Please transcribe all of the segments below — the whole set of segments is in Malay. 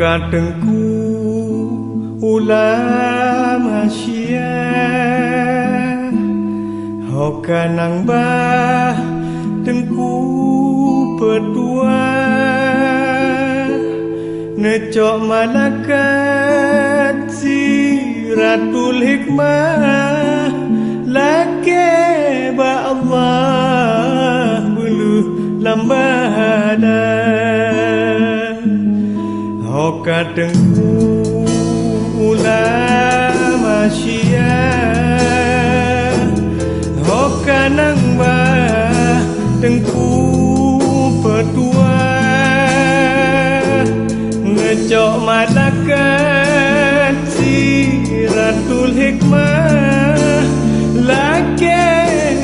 Kadengku ulama Syiah Hoka nang bah tengku berdua Necok malakat Siratul Hikmah Lake ba Allah bulu lambada Hoka tengku ulama Syiah Hoka nang bah tengku berdua Ngecok malakat Siratul Hikmah Lake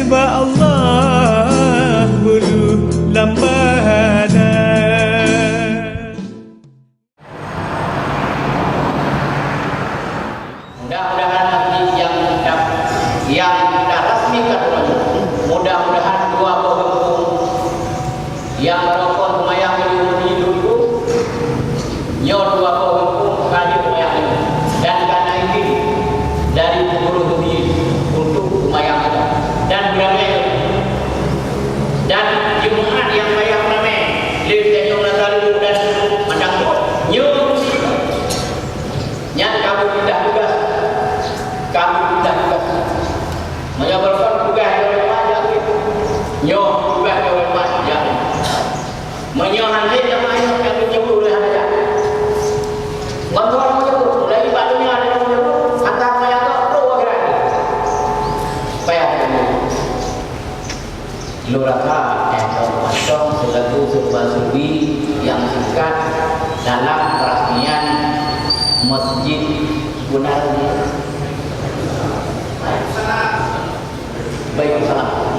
ba Allah bulu lambada Mudah-mudahan nanti yang dah resmi kan, mudah-mudahan dua kampung yang merokok lumayan hidup itu, nyor dua kampung kaji lumayan itu, dan karena ini dari guru ini untuk lumayan itu, dan beramai dan Jumat yang bayar ramai, lihat yang Nataru dan Mandangkut, nyor nyat kamu pindah tugas. Kami tidak tugas menyebabkan tugas oleh pajak itu nyoh tugas oleh pajak menyohan dia yang ayat yang dijemput oleh pajak kontrol menyebut mulai batunya ada yang menyebut hantar mayat ke pro akhirnya payah luraka atau pasong selaku sebuah subi yang singkat dalam peresmian Masjid Bunardi Baiklah.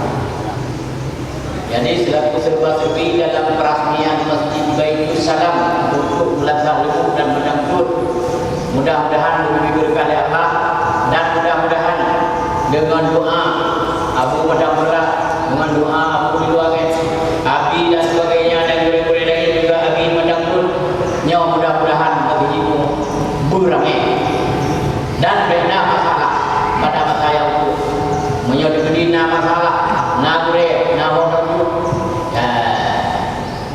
Jadi selaku serba-serbi dalam peresmian Masjid Baitul Salam untuk Melazah Lubuk dan Medangkut, mudah-mudahan lebih berkah oleh Allah dan mudah-mudahan dengan doa Abu Madam Berat, dengan doa Abu Ridwan, Abi dan sebagainya dan guru-guru lain juga Abi Medangkut, nyawa mudah-mudahan bagi ibu beramai dan bina masalah pada masa yang itu menyodok kedina masalah nagre nahodu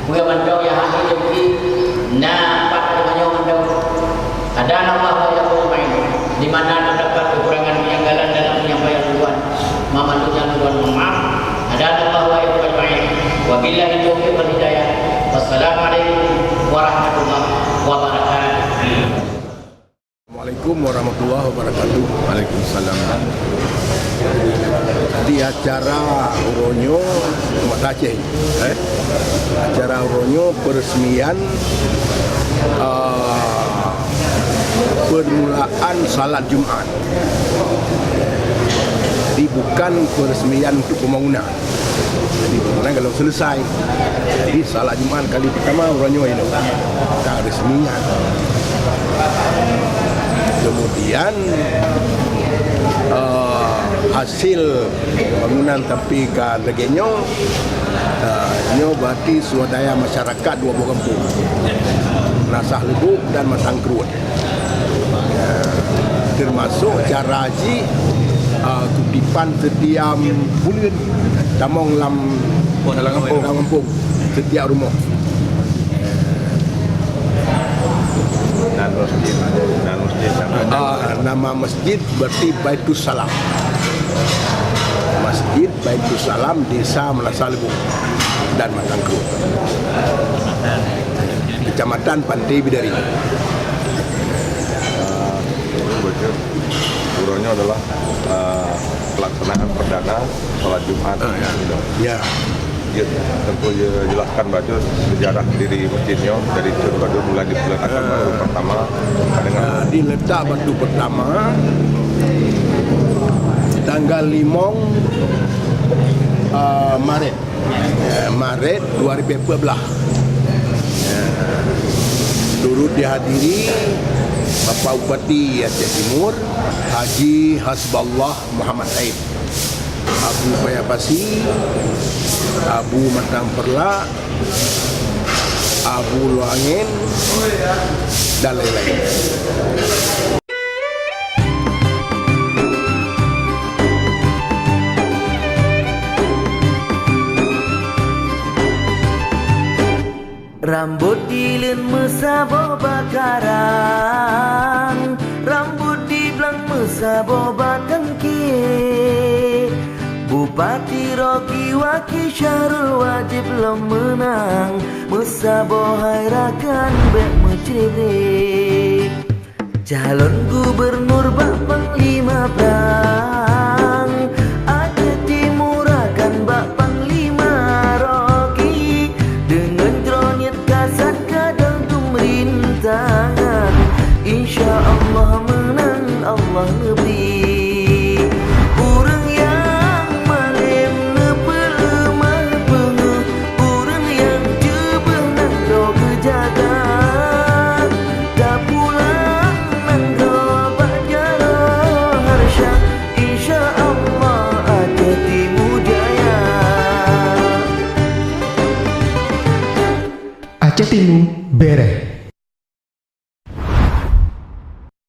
buya mandau ya hati jadi na pada dengan mandau ada nama yang bermain di mana terdapat kekurangan penjanggalan dalam penyampaian tujuan memantunya tujuan maaf ada nama yang bermain wabillahi taufiq wal hidayah wassalamualaikum warahmatullahi wabarakatuh. Assalamualaikum warahmatullahi wabarakatuh. Waalaikumsalam. Di acara Uronyo Mak Aceh, acara Uronyo peresmian permulaan salat Jumat. Jadi bukan peresmian untuk pembangunan. Jadi pembangunan kalau selesai. Jadi salat Jumat kali pertama Uronyo ini tak resmian. Kemudian hasil bangunan tapi ke legenyo nyo berarti swadaya masyarakat dua buah kampung Nasah Lubuk dan Matangkrut termasuk cara haji kutipan setiap bulan tamong lam dalam kampung setiap rumah nama masjid berarti Baitul Salam. Masjid Baitul Salam Desa Melazah Lubuk dan Matangkrut, Kecamatan Pantai Bidari. Uronyo adalah pelaksanaan perdana sholat Jumat. Ya. Dia tentu jelaskan baju sejarah diri masjidnya dari baru mulai diletakkan batu pertama dengan diletak batu pertama tanggal 5 Maret 2014. Turut dihadiri Bapak Bupati Aceh Timur Haji Hasballah Muhammad Said, Abu Payabasi, Abu Matang Perla, Abu Angin, dan lain-lain. Rambut dilin mesabo bakaran, rambut di belang mesabo batangki. Bupati Rocky Waki Syarul wajib lo menang, mesabo hairakan bek mencerit. Calon gubernur bak